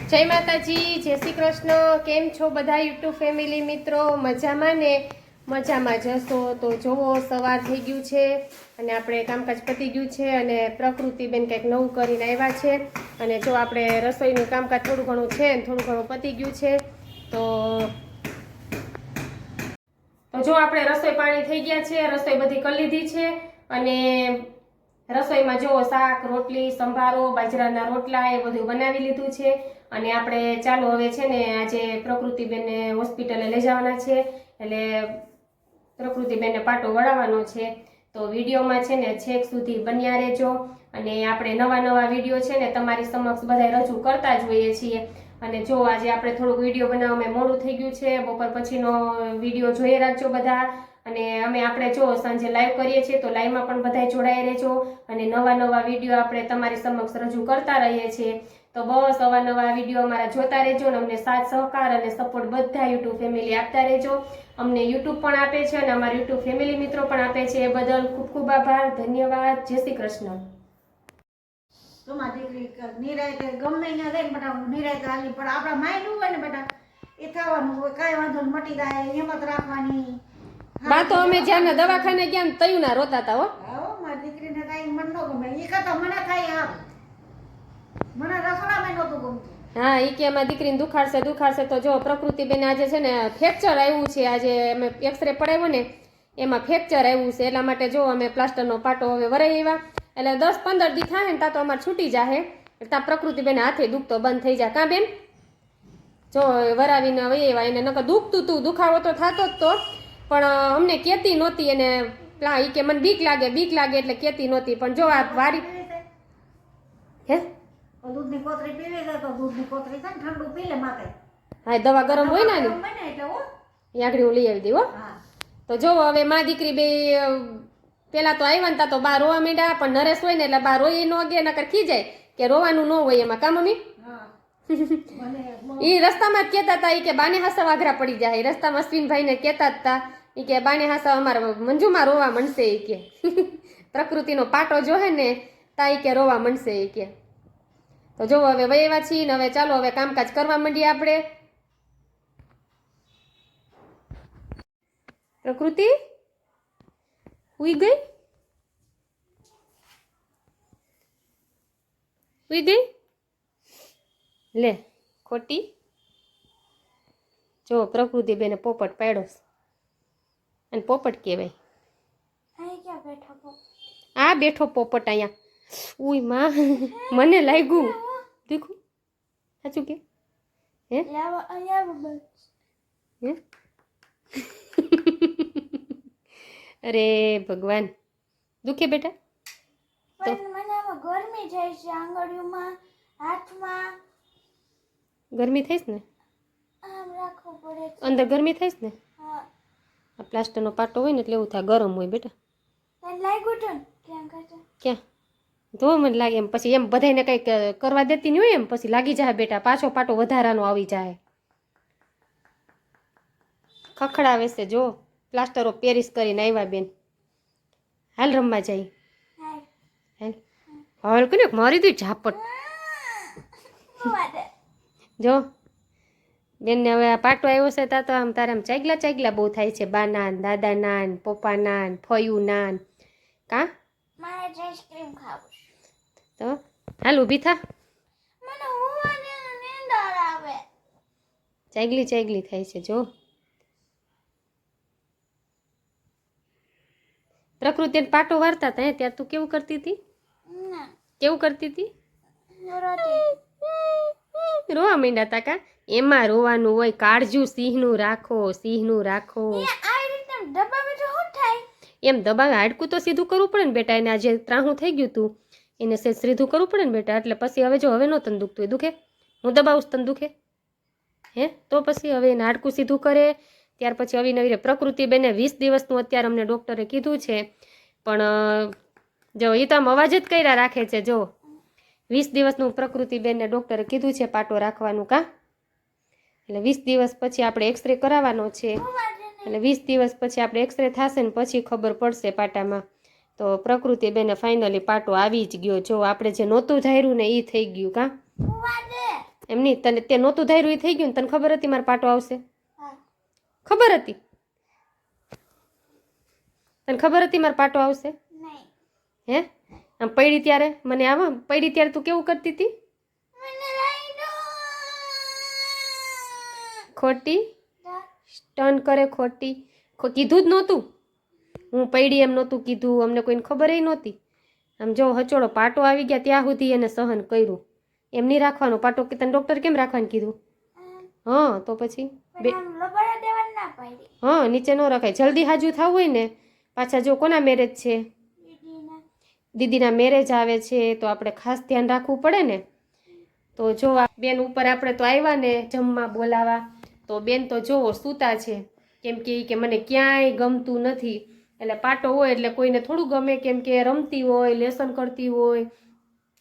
જય માતાજી, જય શ્રી કૃષ્ણ। કેમ છો બધા યુટ્યુબ ફેમિલી મિત્રો? મજામાં ને? મજામાં જશો તો જોવો, સવાર થઈ ગયું છે અને આપણે કામકાજ પતી ગયું છે અને પ્રકૃતિબેન કંઈક નવું કરીને આવ્યા છે અને જો આપણે રસોઈનું કામકાજ થોડું ઘણું છે ને થોડું ઘણું પતી ગયું છે તો જો આપણે રસોઈ પાણી થઈ ગયા છે, રસોઈ બધી કરી લીધી છે અને રસોઈમાં જો શાક, રોટલી, સંભારો, બાજરાના રોટલા એ બધું બનાવી લીધું છે અને આપણે ચાલો હવે છે ને આજે પ્રકૃતિબેનને હોસ્પિટલે લઈ જવાના છે એટલે પ્રકૃતિબેનને પાટો વળાવવાનો છે તો વિડીયોમાં છે ને છેક સુધી બન્યા રહેજો અને આપણે નવા વિડીયો છે ને તમારી સમક્ષ બધા રજૂ કરતા જ હોઈએ છીએ અને જો આજે આપણે થોડુંક વિડીયો બનાવવામાં મોડું થઈ ગયું છે, બપોર પછીનો વિડીયો જોઈ રાખજો બધા અને આપણે જો સાંજે લાઈવ કરીએ છીએ તો લાઈવમાં પણ બધા જોડાઈ રહેજો અને નવા વિડીયો આપણે તમારી સમક્ષ રજૂ કરતા રહીએ છીએ તો બસ નવા વિડીયો અમારા જોતા રહેજો અને અમને સાથ સહકાર અને સપોર્ટ બધા યુટ્યુબ ફેમિલી આપતા રહેજો। અમને યુટ્યુબ પણ આપે છે અને અમારા યુટ્યુબ ફેમિલી મિત્રો પણ આપે છે, એ બદલ ખૂબ ખૂબ આભાર, ધન્યવાદ, જય શ્રી કૃષ્ણ। તમા દીકરી નિરાયતે ગમે ને રહે બેટા, હું નિરાયતે હાલી પણ આપણા માઇન્ડ હોય ને બેટા એ થવાનું હોય, કાંઈ વાંધો ને મટી જાય, હિંમત રાખવાની। બા તો અમે જ્યાં દવાખાને ગયા ને તયું ના રોતા હતા હો। હા, મારી દીકરીને કાંઈ મન ન ગમે, એ કરતા મને થાય આમ, મને રસોડામાં નહોતું ગમતું। હા, એ કે અમારી દીકરીને દુખાડશે તો જો પ્રકૃતિબેન આજે છે ને ફ્રેક્ચર આવ્યું છે, આજે અમે એક્સરે પડાવ્યો ને એમાં ફ્રેક્ચર આવ્યું છે એટલા માટે જો અમે પ્લાસ્ટરનો પાટો હવે વરાઈ આવ્યા એટલે 10-15 દી થાય ને ત્યાં તો અમારે છૂટી જાહે, ત્યાં પ્રકૃતિબેન હાથે દુખતો બંધ થઈ જાય કાં બેન? જો વરાવીને વૈયા એને નકર દુખતું તું, દુખાવો તો થતો જ તો પણ અમને કહેતી નહોતી અને એ કે મને બીક લાગે એટલે કહેતી નહોતી પણ જો આ વારી હે દૂધની કોતરી પીવી લે તો દૂધની કોતરી છે ને ઠંડુ પી લે માથે। હા, દવા ગરમ હોય ને એટલે હો યાગડી હું લઈ આવી દઈ હો। તો જો હવે માં દીકરી બે પેલા તો આવ્યા ને તા તો બા રોવા માંડ્યા પણ નરેશ હોય ને એટલે બા રોઈ નો ગે નકર ખી જાય કે રોવાનું ન હોય એમાં કા મમ્મી? એ રસ્તામાં જ કહેતા હતા કે બાને હાસા વાઘરા પડી જાય, રસ્તામાં અશ્વિનભાઈને કહેતા હતા કે બાને હાસા અમારા મંજુમાં રોવા મળશે એ કે પ્રકૃતિનો પાટો જોહે ને તા એ કે રોવા મળશે એ કે તો જો હવે વયેવા છીએ ને હવે ચાલો હવે કામકાજ કરવા માંડીએ આપણે। પ્રકૃતિ ઉઈ ગઈ લે ખોટી જો પ્રકૃતિ બેને પોપટ પાડ્યો અને પોપટ કહેવાય આ બેઠો પોપટ અહીંયા ઉઈ માં મને લાગ્યું દેખું સાચું કે હે અરે ભગવાન દુખે બેટા ગરમી જાય છે આંગળીઓમાં, હાથમાં ગરમી થઈશ ને આમ રાખવું પડે છે અંદર ગરમી થઈશ ને હા આ પ્લાસ્ટરનો પાટો હોય ને એટલે એવું થાય ગરમ હોય બેટા તને લાગ્યું તો ક્યાં કરતા ક્યાં તો મને લાગે એમ પછી એમ બધાને કંઈક કરવા દેતી નહીં હોય એમ પછી લાગી જાય બેટા પાછો પાટો વધારાનો આવી જાય ખખડાવે છે જો પ્લાસ્ટરો પેરિસ કરીને આવ્યા બેન હાલ રમવા જાય હાલ કોને મારી તું ઝાપટ જો બેનને હવે આ પાટો આવ્યો છે તા તો આમ તારે આમ ચાગલા બહુ થાય છે બાના દાદાના પપ્પાના ફયુના કાં મારે આઈસ્ક્રીમ ખાવું તો હાલ ઊભી થા મને હોવાની નીંદર આવે ચાગલી થાય છે જો પ્રકૃતિને પાટો વારતા હતા ત્યારે તું કેવું કરતી હતી રોવા માંડ્યા હતા કા એમાં રોવાનું હોય કાળજું સિંહનું રાખો એમ દબાવે હાડકું તો સીધું કરવું પડે ને બેટા એને આજે ત્રાહું થઈ ગયું તું એને સીધું કરવું પડે ને બેટા એટલે પછી હવે જો હવે નો તને દુખતું હોય દુખે હું દબાવું તને દુખે હે તો પછી હવે એને હાડકું સીધું કરે ત્યાર પછી આવી નવી પ્રકૃતિબેને 20 દિવસનું અત્યારે અમને ડૉક્ટરે કીધું છે પણ જો એ તો આમ અવાજ જ કર્યા રાખે છે જો 20 દિવસનું પ્રકૃતિબેનને ડૉક્ટરે કીધું છે પાટો રાખવાનું કા એટલે 20 દિવસ પછી આપણે એક્સરે કરાવવાનો છે એટલે 20 દિવસ પછી આપણે એક્સરે થશે ને પછી ખબર પડશે પાટામાં તો પ્રકૃતિબેને ફાઇનલી પાટો આવી જ ગયો જો આપણે જે નહોતું ધાર્યું ને એ થઈ ગયું કા એમ નહીં, તને તે નહોતું ધાર્યું એ થઈ ગયું ને? તને ખબર હતી મારો પાટો આવશે? હા. ખબર હતી? તને ખબર હતી મારો પાટો આવશે? નહીં. હે? આમ પડી ત્યારે મને આવા પડી ત્યારે તું કેવું કરતી હતી? મને લઈ દો. ખોટી સ્ટન કરે, ખોટી કીધું જ નહોતું. હું પડી એમ નહોતું કીધું, અમને કોઈને ખબર ય નહોતી. આમ જો હચોડો પાટો આવી ગયા ત્યાં સુધી એને સહન કર્યું. એમ નહીં રાખવાનો પાટો, કે તને ડૉક્ટર કેમ રાખવાનું કીધું? હા તો પછી પણ આમ લબડા દેવા ના પાડી. હા, નીચે ન રખાય. જલ્દી હાજુ થવું હોય ને, પાછા જો કોના મેરેજ છે? દીદીના. દીદીના મેરેજ આવે છે, તો આપણે ખાસ ધ્યાન રાખવું પડે ને. તો જો આ બેન ઉપર આપણે તો આવ્યા ને જમવા બોલાવા, તો બેન તો જોવો સૂતા છે, કેમ કે ઈ કે મને ક્યાંય ગમતું નથી. એટલે પાટો હોય એટલે કોઈને થોડું ગમે, કેમ કે રમતી હોય, લેસન કરતી હોય.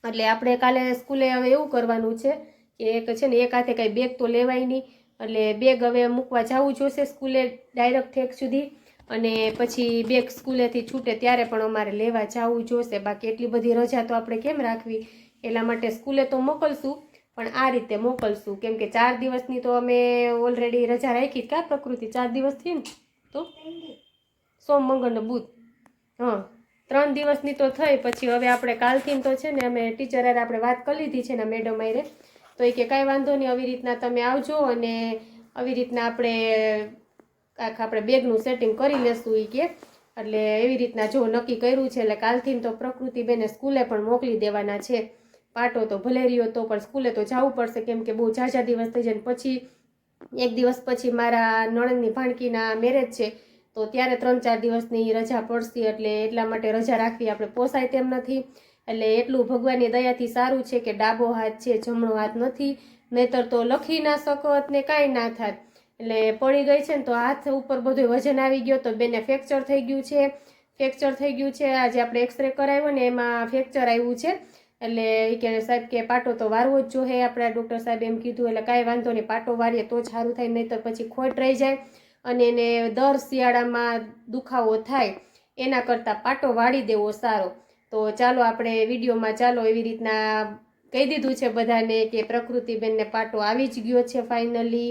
એટલે આપણે કાલે સ્કૂલે હવે એવું કરવાનું છે કે એક છે ને એક હાથે કાંઈ બેગ તો લેવાય નહીં, એટલે બેગ હવે મૂકવા જવું જોશે સ્કૂલે ડાયરેક્ટ ઠેક સુધી. અને પછી બેગ સ્કૂલેથી છૂટે ત્યારે પણ અમારે લેવા જવું જોશે. બાકી એટલી બધી રજા તો આપણે કેમ રાખવી? એટલા માટે સ્કૂલે તો મોકલશું, પણ આ રીતે મોકલશું, કેમ કે 4 દિવસની તો અમે ઓલરેડી રજા રાખી. કા પ્રકૃતિ 4 દિવસ થઈ ને? તો સોમ, મંગળ ને બુધ, હા 3 દિવસની તો થઈ. પછી હવે આપણે કાલથી તો છે ને અમે ટીચર હારે આપણે વાત કરી લીધી છે ને મેડમ હારે, તો એ કે કાંઈ વાંધો નહીં, આવી રીતના તમે આવજો અને આવી રીતના આપણે બેગનું સેટિંગ કરી લેશું એ કે. એટલે એવી રીતના જો નક્કી કર્યું છે. એટલે કાલથી તો પ્રકૃતિબેને સ્કૂલે પણ મોકલી દેવાના છે. પાટો તો ભલે રહ્યો તો પણ સ્કૂલે તો જવું પડશે, કેમ કે બહુ ઝાઝા દિવસ થઈ જાય. પછી 1 દિવસ પછી મારા નણંદની ભાણકીના મેરેજ છે, તો ત્યારે 3-4 દિવસની રજા પડશે. એટલે એટલા માટે રજા રાખવી આપણે પોસાય તેમ નથી. એટલે એટલું ભગવાનની દયાથી સારું છે કે ડાબો હાથ છે, જમણો હાથ નથી, નહીતર તો લખી ના શકત ને કાંઈ ના થાત. એટલે પડી ગઈ છે ને તો હાથ ઉપર બધું વજન આવી ગયો, તો બેને ફ્રેક્ચર થઈ ગયું છે. આજે આપણે એક્સરે કરાવ્યો ને એમાં ફ્રેક્ચર આવ્યું છે. એટલે એ કે સાહેબ કે પાટો તો વારવો જ જોઈએ, આપણા ડૉક્ટર સાહેબ એમ કીધું. એટલે કાંઈ વાંધો નહીં, પાટો વારીએ તો જ સારું થાય, નહીંતર પછી ખોટ રહી જાય અને એને દર શિયાળામાં દુખાવો થાય, એના કરતાં પાટો વાળી દેવો સારો. તો ચાલો આપણે વિડીયોમાં ચાલો એવી રીતના કહી દીધું છે બધાને કે પ્રકૃતિબેનને પાટો આવી જ ગયો છે ફાઇનલી.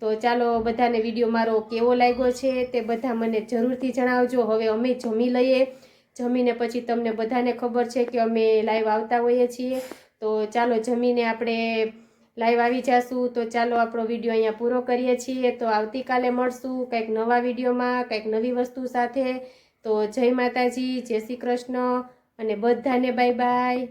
તો ચાલો બધાને વિડીયો મારો કેવો લાગ્યો છે તે બધા મને જરૂરથી જણાવજો. હવે અમે જમી લઈએ, જમીને પછી તમને બધાને ખબર છે કે અમે લાઈવ આવતા હોઈએ છીએ. તો ચાલો જમીને આપણે લાઈવ આવી જશું. તો ચાલો આપણો વિડીયો અહીંયા પૂરો કરીએ છીએ. તો આવતીકાલે મળશું કંઈક નવા વિડીયોમાં, કંઈક નવી વસ્તુ સાથે. તો જય માતાજી, જય શ્રી કૃષ્ણ અને બધાને બાય બાય.